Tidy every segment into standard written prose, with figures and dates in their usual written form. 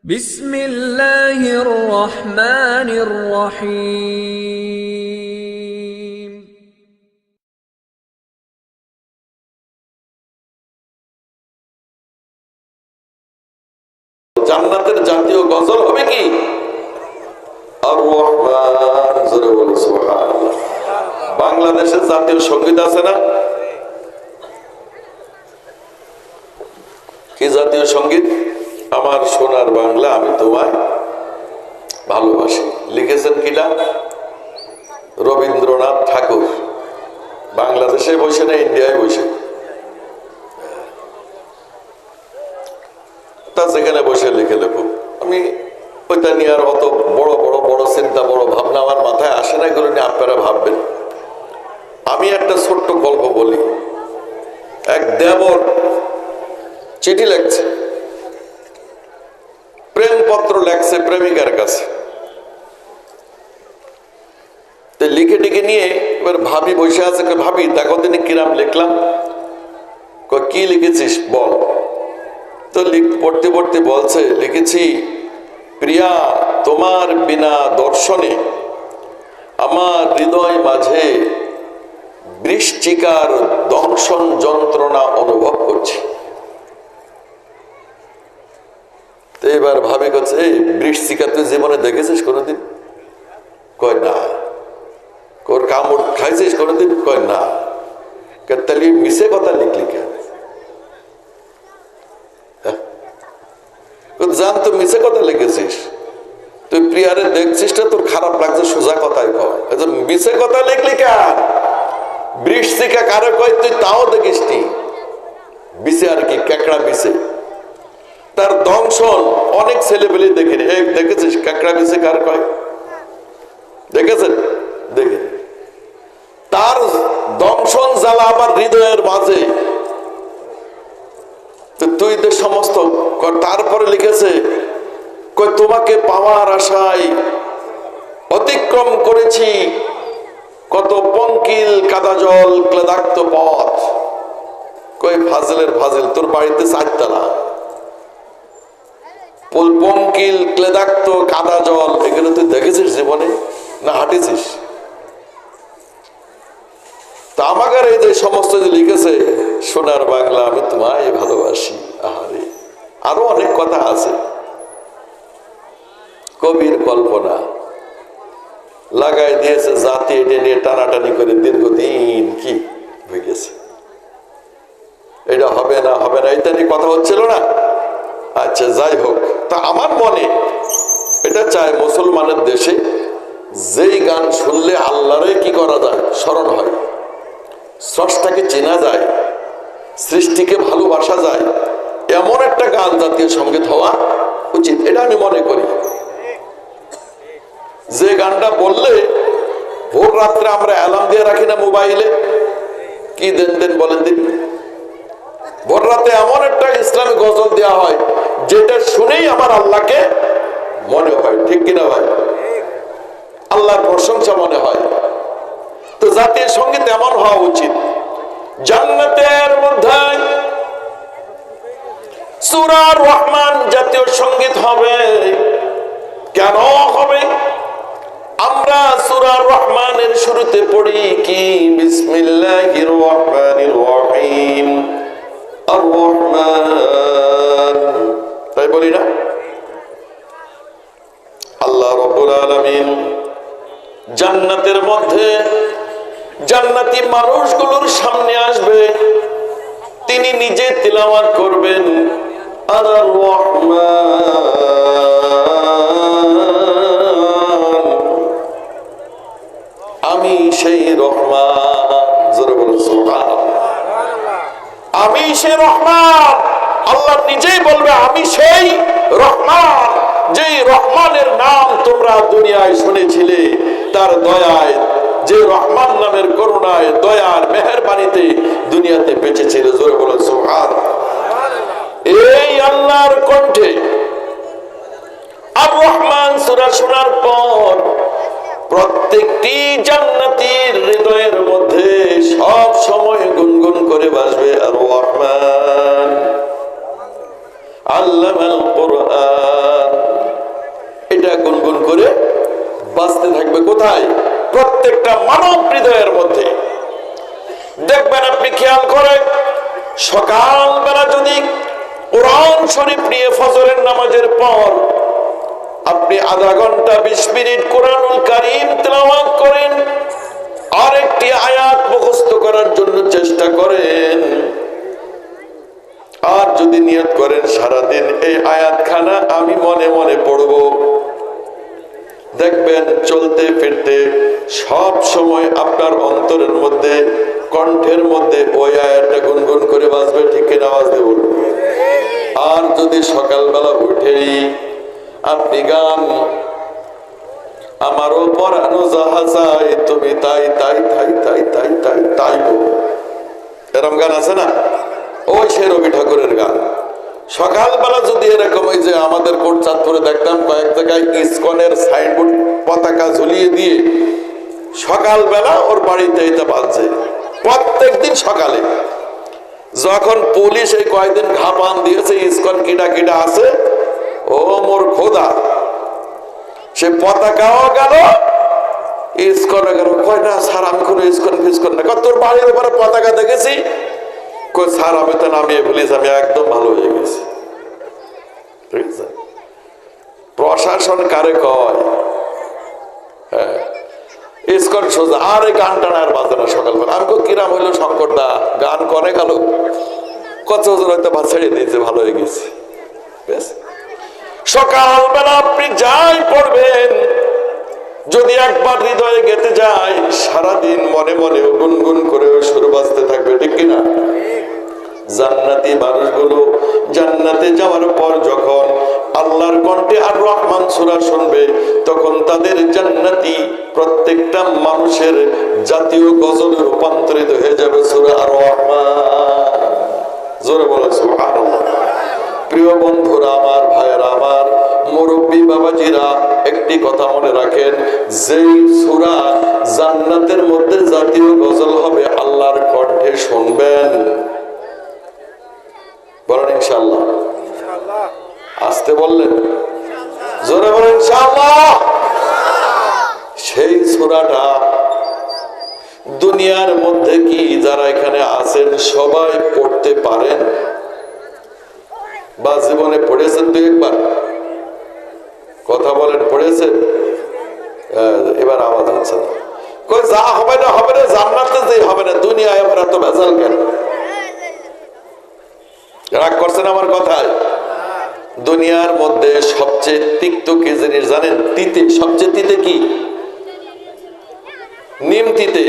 বিসমিল্লাহির রহমানির রহিম। জান্নাতের জাতীয় গজল হবে কি? আর রহমান, জোরে বলো সুবহানাল্লাহ। বাংলাদেশের জাতীয় সঙ্গীত আছে না? কি জাতীয় সঙ্গীত? আমার সোনার বাংলা আমি তোমায় ভালোবাসি। লিখেছেন কিনা? রবীন্দ্রনাথ ঠাকুর। বাংলাদেশে বসে না ইন্ডিয়ায় বসে? তা যেখানে বসে লিখে লেখো। আমি ওইটা নিয়ে আর অত বড় বড় বড় চিন্তা, বড় ভাবনা আমার মাথায় আসে না। এগুলো নিয়ে আপনারা ভাববেন। আমি একটা ছোট্ট গল্প বলি। এক দেবর চিঠি লেখছে, প্রেমপত্র লেখছে প্রেমিকার কাছে। লিখে টিকে নিয়ে এবার ভাবি বসে আছে। ভাবি দেখো দিনে কিরাম লিখলাম। কি লিখেছিস বল। তো পড়তে পড়তে বলছে, লিখেছি, প্রিয়া তোমার বিনা দর্শনে আমার হৃদয় মাঝে বৃশ্চিকার দংশন যন্ত্রণা অনুভব করছি। তো এবার ভাবি করছে, এই বৃশ্চিকা তুই জীবনে দেখেছিস কোনোদিন? কয় না। ওর কামড় খাইছিস কোনোদিন? কয় না। তাহলে মিশে কথা লিখলি কেন? জান তো মিশে কথা লিখেছিস। তুই প্রিয়ারে দেখছিস না, তোর খারাপ লাগছে, সোজা কথাই কয়। মিশে কথা লিখলি কেন? বৃশ্চিকা কারে কয় তুই তাও দেখিস নি। বিছে আর কি, কেকড়া বিছে। তার দংশন অনেক ছেলেপেলে দেখিনি। দেখেছিস কাকড়া বিছে কার কয়? দেখেছেন? দেখে তার দংশন জ্বালা আবার হৃদয়ের মাঝে। তুই তো সমস্ত। তারপরে লিখেছে, কই তোমাকে পাওয়ার আশায় অতিক্রম করেছি কত পঙ্কিল কাদা জল ক্লেদাক্ত পথ। কই ফাজিলের ফাজিল, তোর বাড়িতে চারতলা। পঙ্কিল ক্লেদাক্ত কাদা জল এগুলো তুই দেখেছিস জীবনে না হাঁটেছিস? তা আমাকে এই যে সমস্ত যে লিখেছে, সোনার বাংলা আমি তোমায় ভালোবাসি। আহারে, আরো অনেক কথা আছে। কবির কল্পনা লাগাই দিয়েছে, জাতি এটা নিয়ে টানাটানি করে দীর্ঘদিন কি হয়ে গেছে। এটা হবে না হবে না এটা নিয়ে কথা হচ্ছিল না। আচ্ছা যাই হোক, তা আমার মনে এটা চায় মুসলমানের দেশে যেই গান শুনলে আল্লাহরে কি করা যায়, স্মরণ হয়, স্রষ্টাকে চেনা যায়, সৃষ্টিকে ভালোবাসা যায়, এমন একটা গান জাতীয় সঙ্গীত হওয়া উচিত। এটা আমি মনে করি। যে গানটা বললে ভোর রাত্রে আমরা অ্যালার্ম দিয়ে রাখি না মোবাইলে, কি দেন দেন বলেন দিন, ভোর রাতে এমন একটা ইসলামিক গজল দেওয়া হয় যেটা শুনেই আমার আল্লাহকে মনে হয়। ঠিক কিনা ভাই? আল্লাহর প্রশংসা মনে হয়। তো জাতীয় সঙ্গীত এমন হওয়া উচিত। জান্নাতের মধ্যে সূরা রহমান জাতীয় সঙ্গীত হবে। কেন হবে? আমরা সূরা রহমানের শুরুতে পড়ি কি, বিসমিল্লাহির রহমানির রহিম, আর রহমান, তাই বলি না? আল্লাহ রাব্বুল আলামিন জান্নাতের মধ্যে জান্নাতি মানুষগুলোর সামনে আসবে, তিনি নিজে তিলাওয়াত করবেন, আর রহমান, আমি সেই রহমান। জোরে বলুন সুবহানাল্লাহ। আমি সেই রহমান। আল্লাহ নিজেই বলবে আমি সেই রহমান, যেই রহমানের নাম তোমরা দুনিয়ায় শুনেছিলে। তার দয়ায়, যে রহমান নামের করুণায়, দয়ার মেহেরবানিতে দুনিয়াতে বেঁচেছিল। জোরে বলুন সুবহানাল্লাহ। এই আল্লাহর কণ্ঠে আর রহমান সূরা শোনার পর প্রত্যেকটি জান্নাতীর হৃদয়ের মধ্যে সব সময় গুনগুন করে বাজবে আর রহমান আল্লামাল কুরআন কোথায়? প্রত্যেকটা মানব হৃদয়ের মধ্যে। দেখবেন আপনি খেয়াল করে, সকালবেলা যদি কোরআন শরীফ নিয়ে ফজরের নামাজের পর আপনি আধা ঘন্টা 20 মিনিট কোরআনুল কারীম তেলাওয়াত করেন, আরেকটি আয়াত মুখস্থ করার জন্য চেষ্টা করেন, আর যদি নিয়ত করেন সারাদিন এই আয়াতখানা আমি মনে মনে পড়ব, দেখবেন চলতে ফিরতে সব সময় আপনার অন্তরের মধ্যে, কণ্ঠের মধ্যে ওই আয়াতটা গুনগুন করে বাজবে। ঠিক কিনা? আওয়াজ দিয়ে বলুন। আর যদি সকালবেলা উঠেই আপনি গান, আমারও পরানো যাহা চাই তুমি তাই তাই তাই তাই তাই তাই তাই বল, এরকম গান আছে না? ওই সে রবি ঠাকুরের গান। সকালবেলা যদি এরকম, ওই যে আমাদের কোটচাঁদপুরে দেখতাম কয়েক জায়গায় ইসকনের সাইনবোর্ড পতাকা ঝুলিয়ে দিয়ে সকালবেলা ওর বাড়িতে এটা বাজছে প্রত্যেক দিন সকালে। যখন পুলিশ এই কয়েকদিন ঘাপান দিয়েছে ইসকন কিডা কিডা আছে, ও মোর খোদা, সে পতাকাও গেল, ইসকনে গেল। কয় না স্যার, আমি কোনো ইসকন ফিসকন না। তোর বাড়ির উপরে পতাকা দেখেছি। কই স্যার, আমি তো নামিয়ে ফেলেছি, আমি একদম ভালো হয়ে গেছি। ঠিক আছে? প্রশাসন কারে কয়? হ্যাঁ, ইসকন সোজা। আর এই গান টানা আর বাজে না সকালবেলা। আমি কিরাম হইলো শঙ্কর দা গান করে গেল, কত হয়তো বা ছেড়ে দিয়েছে, ভালো হয়ে গেছে। বেশ, সকালবেলা আপনি যাই পড়বেন, যদি একবার হৃদয়ে গেতে যায়, সারাদিন মনে মনে গুনগুন করে সুর বাজতে থাকবে। ঠিক কিনা? জান্নাতি মানুষগুলো জান্নাতে যাওয়ার পর যখন আল্লাহর কণ্ঠে আর রহমান সূরা শুনবে, তখন তাদের জান্নাতি প্রত্যেকটা মানুষের জাতীয় গজলে রূপান্তরিত হয়ে যাবে সূরা আর রহমান। জোরে বলে সুবহানাল্লাহ। প্রিয় বন্ধুরা আমার, ভাইয়েরা আমার, মুরব্বী বাবাজিরা, একটি কথা মনে রাখেন, যেই সূরা জান্নাতের মধ্যে জাতীয় গজল হবে আল্লাহর কণ্ঠে শুনবেন, বলেন ইনশাআল্লাহ। আসতে বললেন, জোরে বলেন ইনশাআল্লাহ। সেই সূরাটা দুনিয়ার মধ্যে কি যারা এখানে আছেন সবাই পড়তে পারেন বা জীবনে পড়েছেন? দু একবার কথা বলেন, পড়েছেন? এবার আওয়াজ হচ্ছে না। কই যা হবে না হবে না, জান্নাতে যে হবে না, দুনিয়ায় আবার এত ভেজাল কেন? রাগ করছেন আমার কথায়? দুনিয়ার মধ্যে সবচেয়ে তিক্ত কি জিনিস জানেন? তিতে। সবচেয়ে তিতে কি? নিম তিতে,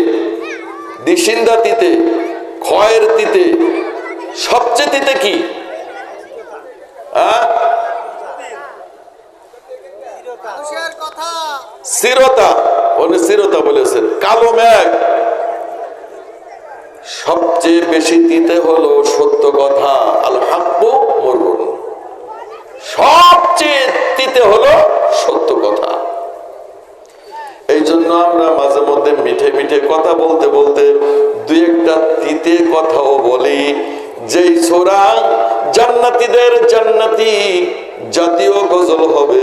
দিশিন্দা তিতে, খয়ের তিতে। সবচেয়ে তিতে কি? চিরতা। উনি চিরতা বলেছেন। কালো মেঘ। সবচেয়ে বেশি তিতে হলো সত্য কথা, আল হাক্কু মুররুন। সবচেয়ে তিতে হলো সত্য কথা। এই জন্য আমরা মাঝে মধ্যে মিঠে মিঠে কথা বলতে বলতে দুই একটা তিতে কথাও বলি। যেই সূরা জান্নাতীদের জান্নাতি জাতীয় গজল হবে,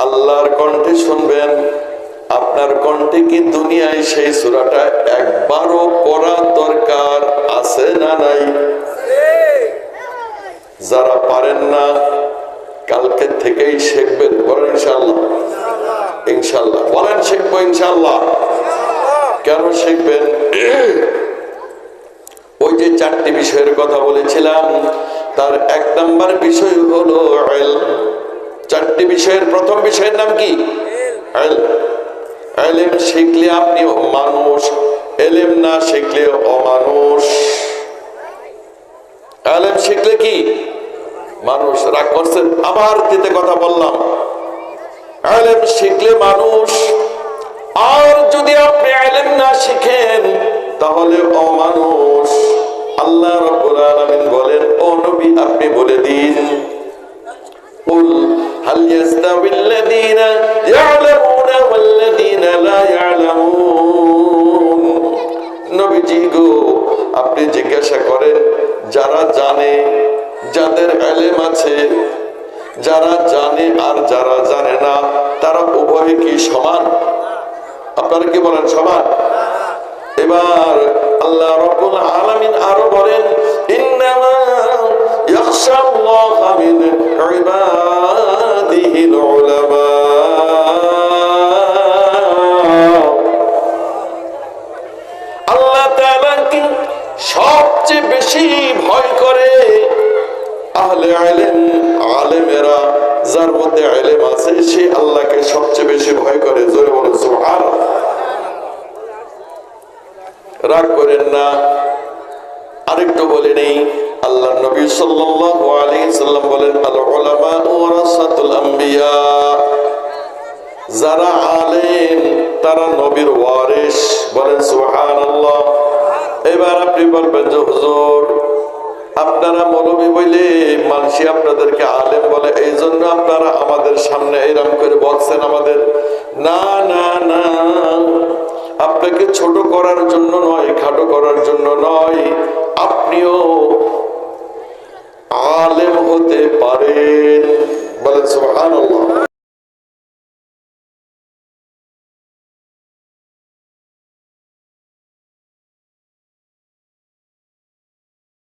আল্লাহর কণ্ঠে শুনবেন, আপনার কণ্ঠে কি দুনিয়ায় সেই সূরাটা একবারও পড়া দরকার আছে না নাই? যারা পারেন না কালকে থেকেই শিখবেন, বলেন ইনশাআল্লাহ। ইনশাআল্লাহ বলেন, শিখবো ইনশাআল্লাহ। কেন শিখবেন? ওই যে চারটি বিষয়ের কথা বলেছিলাম, তার এক নাম্বার বিষয় হলো ইলম। চারটি বিষয়ের প্রথম বিষয়ের নাম কি? ইলম। ইলম শিখলে আপনি মানুষ, ইলম না শিখলে অমানুষ। ইলম শিখলে কি? মানুষ। রাগ করছেন? আবার তিতে কথা বললাম। ইলম শিখলে মানুষ, আর যদি আপনি ইলম না শিখেন তাহলে অমানুষ। আল্লাহ রাব্বুল আলামিন বলেন, ও নবী আপনি বলে দিন, কুল হাল ইয়াস্তাবিল্লাযীনা ইয়ালামুনা ওয়াল্লাযীনা লা ইয়ালামুন। নবীজি গো, আপনি জিজ্ঞাসা করেন, যারা জানে, যাদের ইলম আছে, যারা জানে আর যারা জানে না, তারা উভয় কি সমান? আপনারা কি বলেন সমান? এবার আল্লাহ রাব্বুল আলামিন আরো বলেন ইন্নামা ইয়াখশাল্লাহা মিন ইবাদিহিল উলামা। আল্লাহ তাআলা কি সবচেয়ে বেশি ভয় করে আহলে ইলম, আলেমেরা, যার মধ্যে ইলম আছে সে আল্লাহকে সবচেয়ে বেশি ভয় করে। জোরে বলুন সুবহানাল্লাহ। রাগ করেন না, আরেকটু বলে নেই। আল্লাহ নবী সাল্লাল্লাহু আলাইহি সাল্লাম বলেন আল উলামা ওয়ারাসাতুল আম্বিয়া, যারা আলেম তারা নবীর ওয়ারিস। বলেন সুবহানাল্লাহ। এবার আপনি বলবেন যে হুজুর আপনারা মৌলবী বলে মানুষই আপনাদেরকে আলেম বলে, এই জন্য আপনারা আমাদের সামনে এরকম করে বলছেন আমাদের। না না না, আপনাকে ছোট করার জন্য নয়, খাটো করার জন্য নয়, আপনিও আলেম হতে পারেন। বলেন সুবহানাল্লাহ।